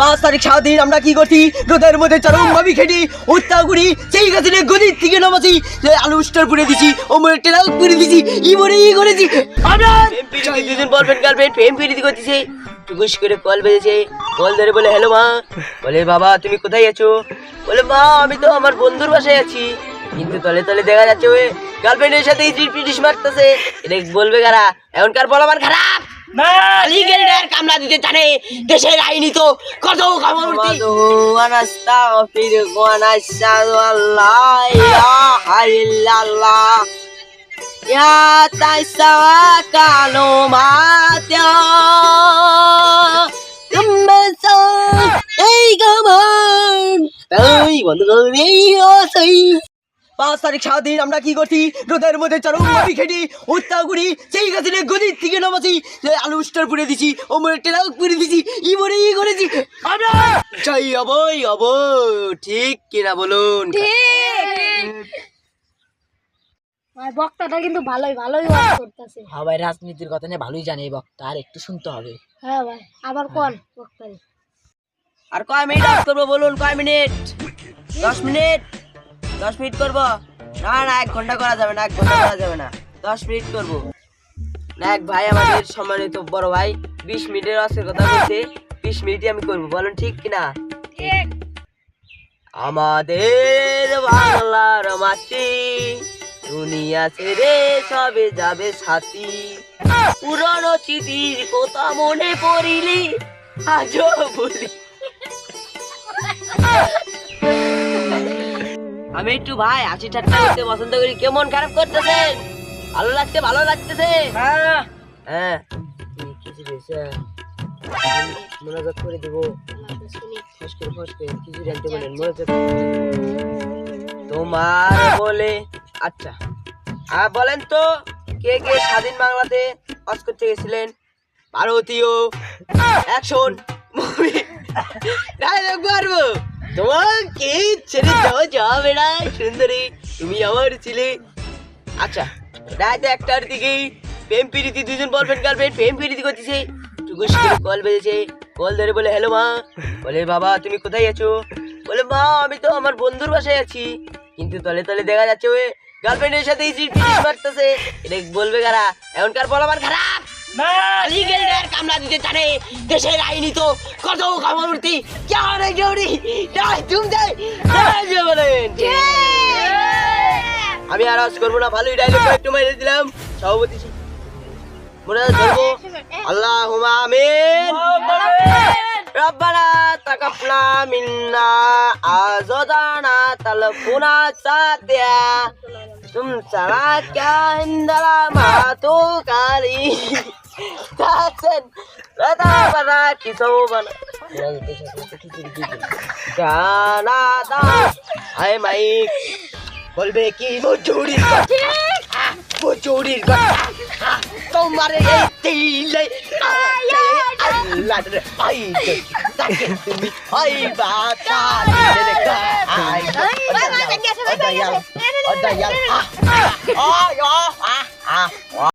5 তারিখ সারাদিন আমরা কি করছি? রোদের মধ্যে চরম ভাবি খেটি উত্তা করি, সেই গাছে গদির থেকে নামাছি, আলু স্টার পুড়ে দিছি, ওমর টেরাও পুড়ে দিছি, ই করেছি। আমরা দুজন বয়ফ্রেন্ড গার্লফ্রেন্ড প্রেম প্রীতি করতেছে। টুকুস করে কল বেজেছে, কল ধরে বলে হ্যালো মা। বলে বাবা তুমি কোথায় আছো? বলে মা আমি তো আমার বন্ধুর বাসায় আছি, কিন্তু তলে তলে দেখা যাচ্ছে ওই গার্লফ্রেন্ডের সাথে পিটিস মারতেছে। এটা বলবে কারা? এখনকার বলবার খারাপ না, লিগ্যাল ডার কামলা দিতে জানে দেশের আইনি তো কত খবরতি। আনাস্তাগফিরু ওয়া নাশহাদু আল্লা ইলাহা ইল্লাল্লাহ ইয়া তাসাওয়াকালু মাতা তুমসা এই গমন তাই বন্ধ করে ওই 5 তারিখ সারাদিন আমরা কি করছি? রোদের মধ্যে চরম ভাবি খেটি উত্তা করি, সেই গাছে গদির থেকে নামাছি, আলু স্টার পুড়ে দিছি, ওমর টেরাও পুড়ে দিছি, ই করেছি। আমরা চাই অব ঠিক কিনা বলুন? বক্তাটা কিন্তু ভালোই ওয়াজ করতেছে। হ্যাঁ ভাই, রাজনীতির কথা নিয়ে ভালোই জানে এই বক্তা, আর একটু শুনতে হবে। হ্যাঁ ভাই, আবার কোন বক্তারে? আর কয় মিনিট আজ করবো বলুন? কয় মিনিট? 10 মিনিট? 10 মিনিট করবো? না 1 ঘন্টা করা যাবে না, 1 ঘন্টা করা যাবে না, 10 মিনিট করবো। এক ভাই আমাদের সম্মানিত বড় ভাই 20 মিনিটের আজকের কথা বলছে, 20 মিনিটই আমি করবো, বলুন ঠিক কিনা? ঠিক। আমাদের বাংলার মাটি দুনিয়া ছেড়ে সবে যাবে সাথী, পুরনো স্মৃতির কথা মনে পড়িলি আজও বলি। আমি একটু ভাই 80 ঠাট্টা করতে পছন্দ করি, কেমন খারাপ করতেছেন? ভালো লাগতেছে? হ্যাঁ মনোযোগ করে দিব, কিছু জানতে বলেন, মনোযোগ তোমার বলে। আচ্ছা বলেন তো, কে কে স্বাধীন বাংলাতে কাজ করতে গেছিলেন? ভারতীয় অ্যাকশন মুভি ডায়লগ মারবো, তোমাকে ছেড়ে যাবে না সুন্দরী, তুমি আমার ছিলে। আচ্ছা রাত 1টার দিকে প্রেম প্রীতি, দুজন বয়ফ্রেন্ড গার্লফ্রেন্ড প্রেম প্রীতি করতেছে। টুকুস করে কল বেজেছে, কল ধরে বলে হ্যালো মা। বলে বাবা তুমি কোথায় আছো? বলে মা আমি তো আমার বন্ধুর বাসায় আছি, কিন্তু তলে তলে দেখা যাচ্ছে ওই গার্লফ্রেন্ডের সাথে পিটিস মারতেছে। এটা বলবে কারা? এখনকার বলবার খারাপ না, লিগ্যাল ডার কামলা দিতে জানে দেশের আইনি তো কত খবরতি। কেমন জোরি ডাই তুমি যাই বলেন। আমি আর আজ করবো না, ভালোই ডায়লগ একটু মেরে দিলাম। সভাপতি মনে ধরবো, আল্লাহুম্মা আমিন। রব্বানা তাকাব্বাল মিন্না আযাদানা তালফুনা সাদিয়া তুম সারা ক্যা ইন্দালা মাতু কালি তাসেন রাতা বানা কিসোবানা গানা দা আই মাইক বলবে কি মজুরির কথা তোমার এই দিলে আল্লাহ রে আই তাকে তুমি আই বাতা রে আই আ